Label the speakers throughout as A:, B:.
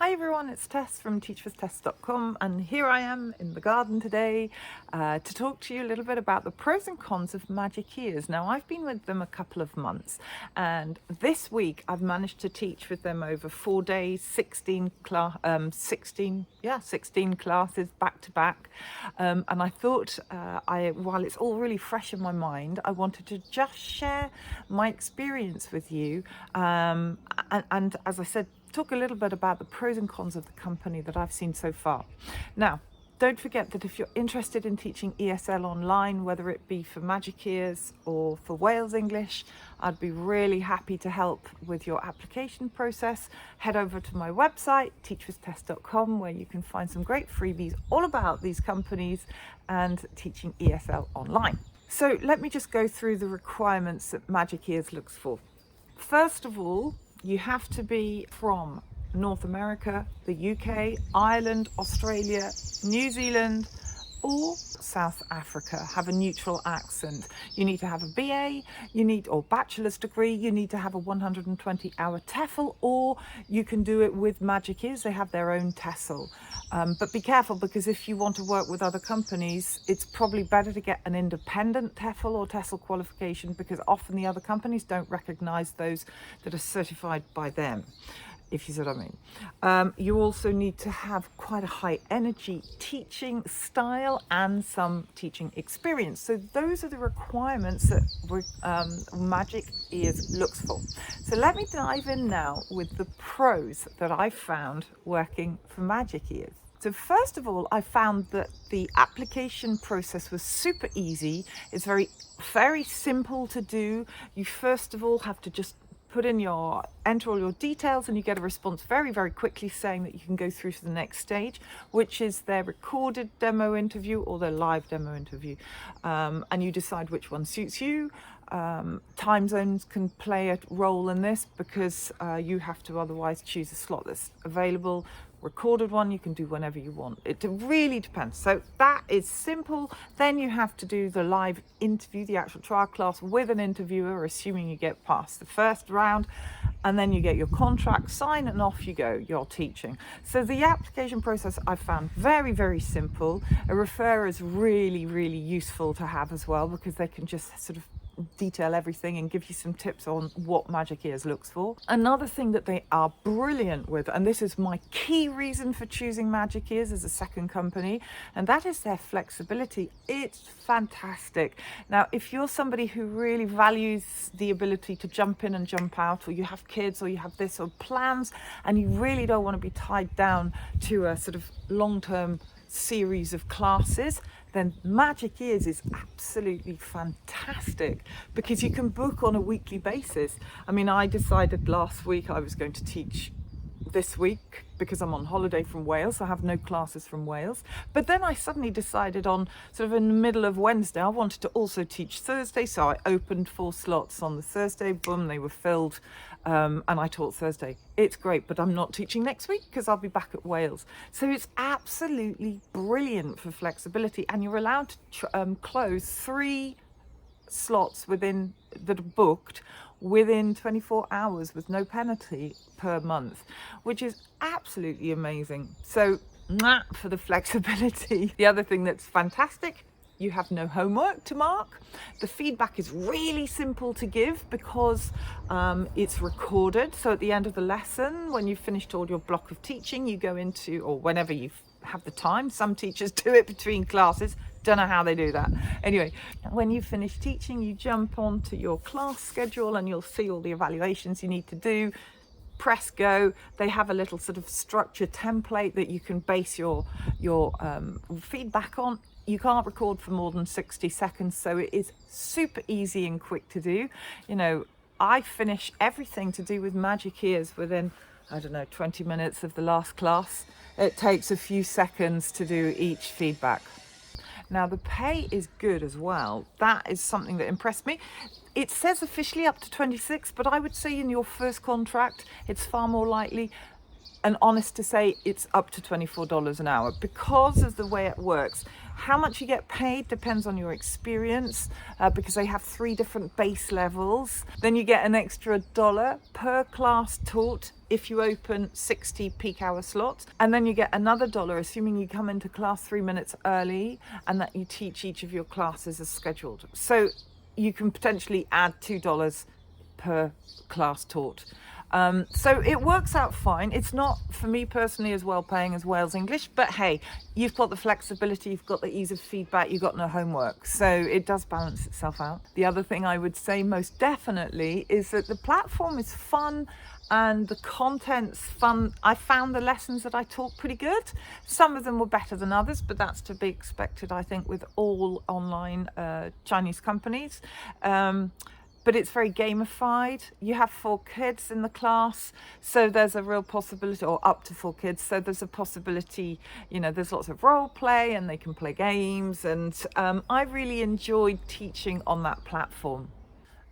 A: Hi everyone, it's Tess from teachwithtess.com, and here I am in the garden today to talk to you a little bit about the pros and cons of magic ears. Now, I've been with them a couple of months, and this week I've managed to teach with them over 4 days, 16 classes back to back. And I thought, while it's all really fresh in my mind, I wanted to just share my experience with you. And as I said, talk a little bit about the pros and cons of the company that I've seen so far. Now, don't forget that if you're interested in teaching ESL online, whether it be for Magic Ears or for Wales English, I'd be really happy to help with your application process. Head over to my website, teachwithtess.com, where you can find some great freebies all about these companies and teaching ESL online. So let me just go through the requirements that Magic Ears looks for. First of all, you have to be from North America, the UK, Ireland, Australia, New Zealand, or South Africa. Have a neutral accent. You need to have a BA, or bachelor's degree. You need to have a 120-hour TEFL, or you can do it with Magic Ears. They have their own TESL. But be careful, because if you want to work with other companies, it's probably better to get an independent TEFL or TESL qualification, because often the other companies don't recognize those that are certified by them, if you see what I mean. You also need to have quite a high energy teaching style and some teaching experience. So those are the requirements that Magic Ears looks for. So let me dive in now with the pros that I found working for Magic Ears. So first of all, I found that the application process was super easy. It's very simple to do. You first of all have to just enter all your details, and you get a response very quickly saying that you can go through to the next stage, which is their recorded demo interview or their live demo interview. And you decide which one suits you. Time zones can play a role in this, because you have to otherwise choose a slot that's available. Recorded one you can do whenever you want. It really depends. So that is simple. Then you have to do the live interview, the actual trial class with an interviewer, assuming you get past the first round, and then you get your contract signed and off you go, you're teaching. So the application process I found very simple. A referrer is really useful to have as well, because they can just sort of detail everything and give you some tips on what Magic Ears looks for. Another thing that they are brilliant with, and this is my key reason for choosing Magic Ears as a second company, and that is their flexibility. It's fantastic. Now, if you're somebody who really values the ability to jump in and jump out, or you have kids, or you have this or plans, and you really don't want to be tied down to a sort of long-term series of classes, then Magic Ears is absolutely fantastic, because you can book on a weekly basis. I mean, I decided last week I was going to teach this week because I'm on holiday from Wales. I have no classes from Wales. But then I suddenly decided on sort of in the middle of Wednesday, I wanted to also teach Thursday. So I opened 4 slots on the Thursday, boom, they were filled. And I taught Thursday. It's great, but I'm not teaching next week because I'll be back at Wales. So it's absolutely brilliant for flexibility. And you're allowed to close 3 slots that are booked within 24 hours with no penalty per month, which is absolutely amazing. So for the flexibility. The other thing that's fantastic, you have no homework to mark. The feedback is really simple to give, because it's recorded. So at the end of the lesson, when you've finished all your block of teaching, you go into, or whenever you have the time, some teachers do it between classes, don't know how they do that. Anyway, when you finish teaching, you jump onto your class schedule and you'll see all the evaluations you need to do. Press go. They have a little sort of structure template that you can base your feedback on. You can't record for more than 60 seconds, so it is super easy and quick to do. You know, I finish everything to do with Magic Ears within, 20 minutes of the last class. It takes a few seconds to do each feedback. Now, the pay is good as well. That is something that impressed me. It says officially up to 26, but I would say in your first contract, it's far more likely and honest to say it's up to $24 an hour, because of the way it works. How much you get paid depends on your experience, because they have 3 different base levels. Then you get an extra $1 per class taught if you open 60 peak hour slots, and then you get another $1 assuming you come into class 3 minutes early and that you teach each of your classes as scheduled. So you can potentially add $2 per class taught. So it works out fine. It's not, for me personally, as well paying as Wales English, but hey, you've got the flexibility, you've got the ease of feedback, you've got no homework, so it does balance itself out. The other thing I would say most definitely is that the platform is fun and the content's fun. I found the lessons that I taught pretty good. Some of them were better than others, but that's to be expected, I think, with all online Chinese companies. But it's very gamified. You have 4 kids in the class, so there's a real possibility, or up to 4 kids, so there's a possibility, there's lots of role play and they can play games, and I really enjoyed teaching on that platform.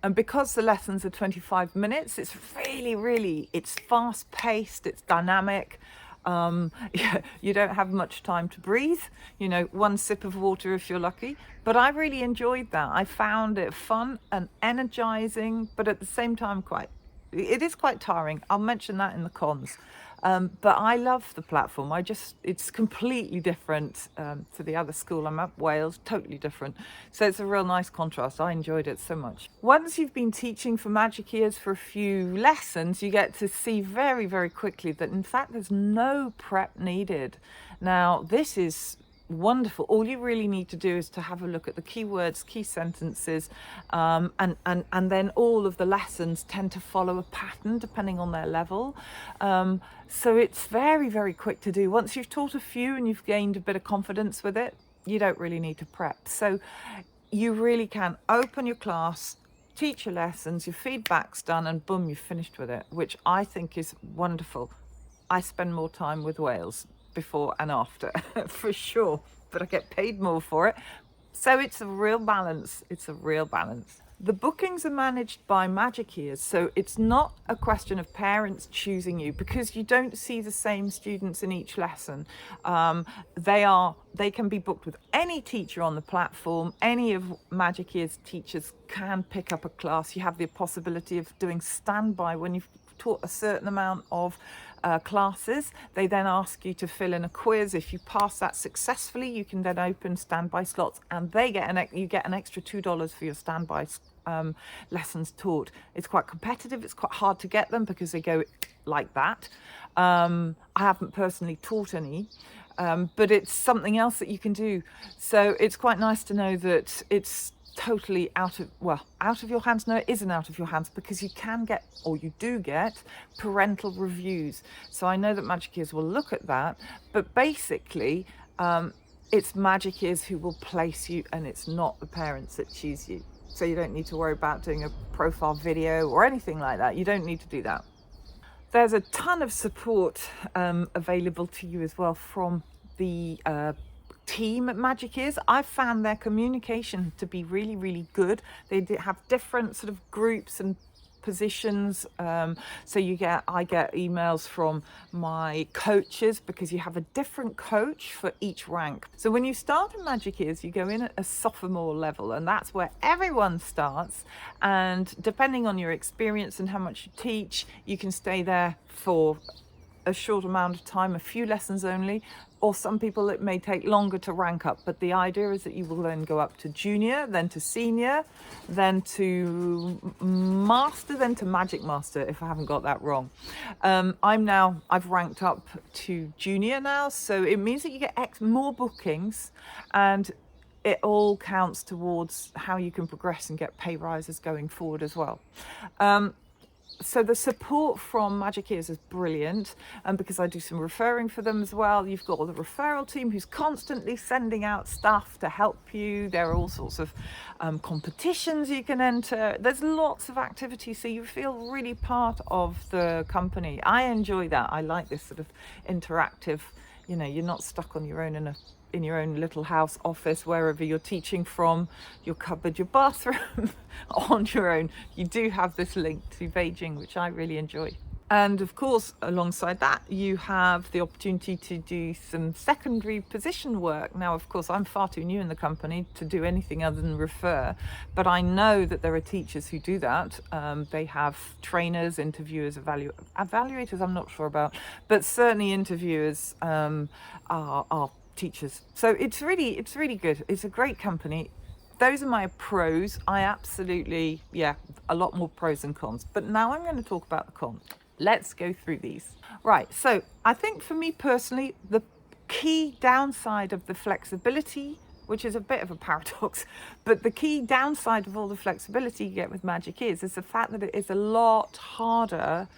A: And because the lessons are 25 minutes, it's really, it's fast paced, it's dynamic. You don't have much time to breathe, 1 sip of water if you're lucky. But I really enjoyed that. I found it fun and energizing, but at the same time it is quite tiring. I'll mention that in the cons. But I love the platform. It's completely different to the other school I'm at, Wales, totally different. So it's a real nice contrast. I enjoyed it so much. Once you've been teaching for Magic Ears for a few lessons, you get to see very, very quickly that in fact there's no prep needed. Now, this is wonderful. All you really need to do is to have a look at the keywords, key sentences, and then all of the lessons tend to follow a pattern depending on their level. So it's very, very quick to do. Once you've taught a few and you've gained a bit of confidence with it, you don't really need to prep. So you really can open your class, teach your lessons, your feedback's done, and boom, you've finished with it, which I think is wonderful. I spend more time with Wales before and after for sure, but I get paid more for it, so it's a real balance. The bookings are managed by Magic Ears, so it's not a question of parents choosing you, because you don't see the same students in each lesson. They can be booked with any teacher on the platform. Any of Magic Ears teachers can pick up a class. You have the possibility of doing standby when you've taught a certain amount of classes. They then ask you to fill in a quiz. If you pass that successfully, you can then open standby slots, and you get an extra $2 for your standby lessons taught. It's quite competitive. It's quite hard to get them because they go like that. I haven't personally taught any, but it's something else that you can do. So it's quite nice to know that it's totally out of your hands. No, it isn't out of your hands, because you can get, or you do get, parental reviews. So I know that Magic Ears will look at that, but basically it's Magic Ears who will place you, and it's not the parents that choose you. So you don't need to worry about doing a profile video or anything like that. You don't need to do that. There's a ton of support available to you as well from the team at Magic Ears. I found their communication to be really, really good. They have different sort of groups and positions. So I get emails from my coaches, because you have a different coach for each rank. So when you start in Magic Ears, you go in at a sophomore level, and that's where everyone starts. And depending on your experience and how much you teach, you can stay there for a short amount of time, a few lessons only, or some people it may take longer to rank up. But the idea is that you will then go up to junior, then to senior, then to master, then to magic master, if I haven't got that wrong. I've ranked up to junior now, so it means that you get more bookings, and it all counts towards how you can progress and get pay rises going forward as well. So the support from Magic Ears is brilliant, and because I do some referring for them as well, you've got the referral team who's constantly sending out stuff to help you. There are all sorts of competitions you can enter. There's lots of activities, so you feel really part of the company. I enjoy that. I like this sort of interactive, you're not stuck on your own in your own little house office, wherever you're teaching from, your cupboard, your bathroom, on your own. You do have this link to Beijing, which I really enjoy. And of course, alongside that, you have the opportunity to do some secondary position work. Now, of course, I'm far too new in the company to do anything other than refer, but I know that there are teachers who do that. They have trainers, interviewers, evaluators, I'm not sure about, but certainly interviewers are teachers. So it's really good. It's a great company. Those are my pros. I absolutely, yeah, a lot more pros than cons. But now I'm going to talk about the cons. Let's go through these. Right, so I think for me personally, the key downside of the flexibility, which is a bit of a paradox, but the key downside of all the flexibility you get with Magic is the fact that it is a lot harder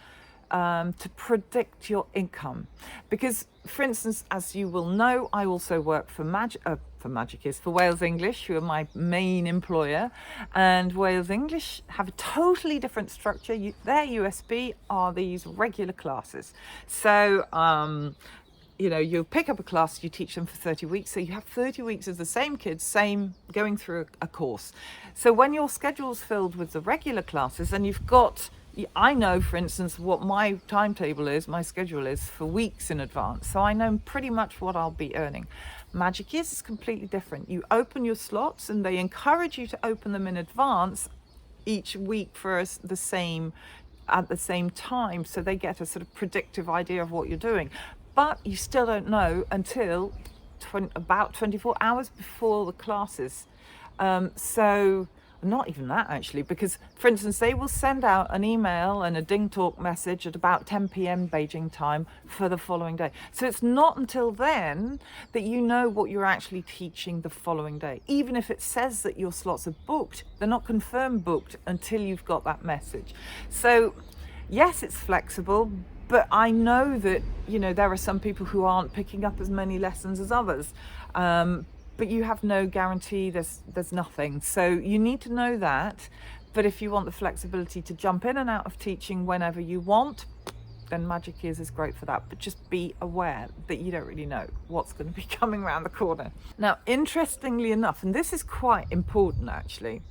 A: to predict your income. Because, for instance, as you will know, I also work for Wales English, who are my main employer, and Wales English have a totally different structure. Their USB are these regular classes. So, you pick up a class, you teach them for 30 weeks. So you have 30 weeks of the same kids, going through a course. So when your schedule's filled with the regular classes and I know, for instance, what my timetable is, my schedule is for weeks in advance. So I know pretty much what I'll be earning. Magic is completely different. You open your slots and they encourage you to open them in advance each week at the same time. So they get a sort of predictive idea of what you're doing. But you still don't know until about 24 hours before the classes. So not even that, actually, because, for instance, they will send out an email and a Ding Talk message at about 10 p.m. Beijing time for the following day. So it's not until then that you know what you're actually teaching the following day. Even if it says that your slots are booked, they're not confirmed booked until you've got that message. So yes, it's flexible, but I know that, there are some people who aren't picking up as many lessons as others. But you have no guarantee, there's nothing. So you need to know that. But if you want the flexibility to jump in and out of teaching whenever you want, then Magic Ears is great for that. But just be aware that you don't really know what's going to be coming around the corner. Now, interestingly enough, and this is quite important actually,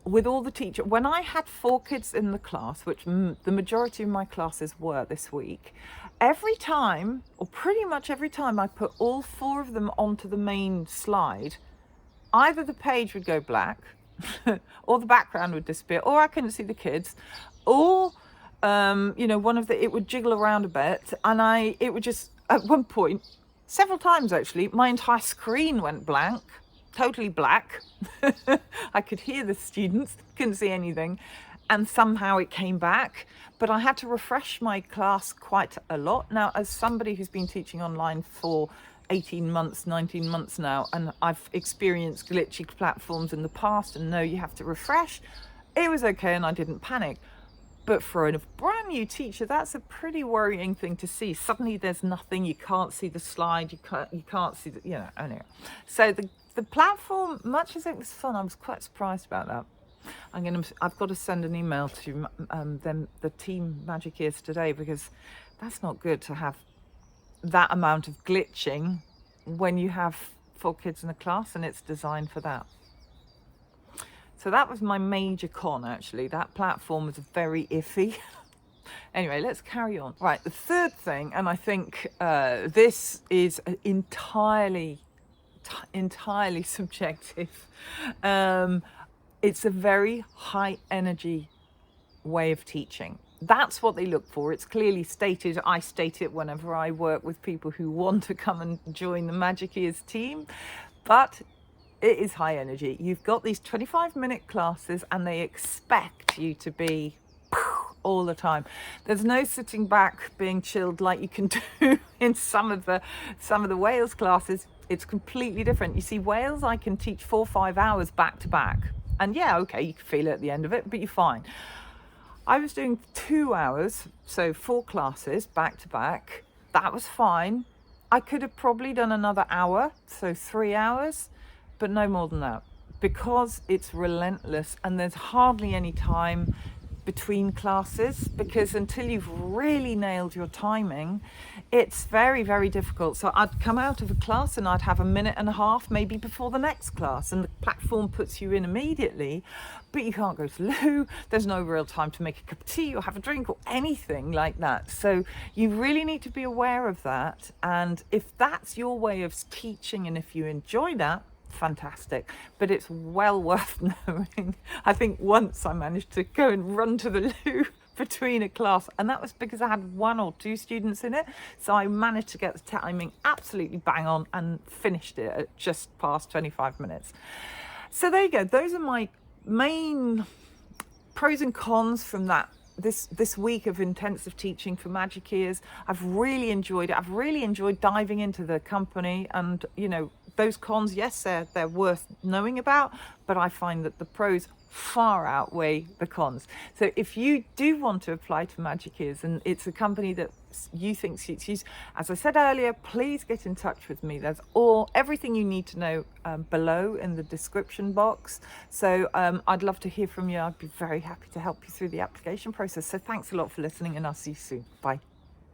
A: with all the teachers, when I had 4 kids in the class, which the majority of my classes were this week, every time, or pretty much every time I put all 4 of them onto the main slide, either the page would go black or the background would disappear, or I couldn't see the kids, or it would jiggle around a bit, and it would just, at one point, several times actually, my entire screen went blank, totally black. I could hear the students, couldn't see anything, and somehow it came back. But I had to refresh my class quite a lot. Now, as somebody who's been teaching online for 18 months, 19 months now, and I've experienced glitchy platforms in the past and know you have to refresh, it was okay and I didn't panic. But for a brand new teacher, that's a pretty worrying thing to see. Suddenly there's nothing, you can't see the slide, you can't see anyway. So the platform, much as it was fun, I was quite surprised about that. I've got to send an email to the team Magic Ears today, because that's not good to have that amount of glitching when you have 4 kids in a class and it's designed for that. So that was my major con, actually. That platform was very iffy. Anyway, let's carry on. Right, the third thing, and I think this is entirely subjective. It's a very high energy way of teaching. That's what they look for. It's clearly stated. I state it whenever I work with people who want to come and join the Magic Ears team. But it is high energy. You've got these 25-minute classes and they expect you to be all the time. There's no sitting back being chilled like you can do in some of the Wales classes. It's completely different. You see, Wales, I can teach 4 or 5 hours back to back. And yeah, okay, you can feel it at the end of it, but you're fine. I was doing 2 hours, so 4 classes back to back. That was fine. I could have probably done another hour, so 3 hours, but no more than that, because it's relentless and there's hardly any time between classes, because until you've really nailed your timing, it's very, very difficult. So I'd come out of a class and I'd have a minute and a half maybe before the next class, and the platform puts you in immediately, but you can't go to the loo. There's no real time to make a cup of tea or have a drink or anything like that. So you really need to be aware of that. And if that's your way of teaching and if you enjoy that, fantastic, but it's well worth knowing. I think once I managed to go and run to the loo between a class, and that was because I had 1 or 2 students in it, so I managed to get the timing absolutely bang on and finished it at just past 25 minutes. So there you go. Those are my main pros and cons from that this week of intensive teaching for Magic Ears. I've really enjoyed it. I've really enjoyed diving into the company, and those cons, yes, they're worth knowing about, but I find that the pros far outweigh the cons. So if you do want to apply to Magic Ears and it's a company that you think suits you, as I said earlier, please get in touch with me. There's everything you need to know below in the description box. So I'd love to hear from you. I'd be very happy to help you through the application process. So thanks a lot for listening, and I'll see you soon. Bye.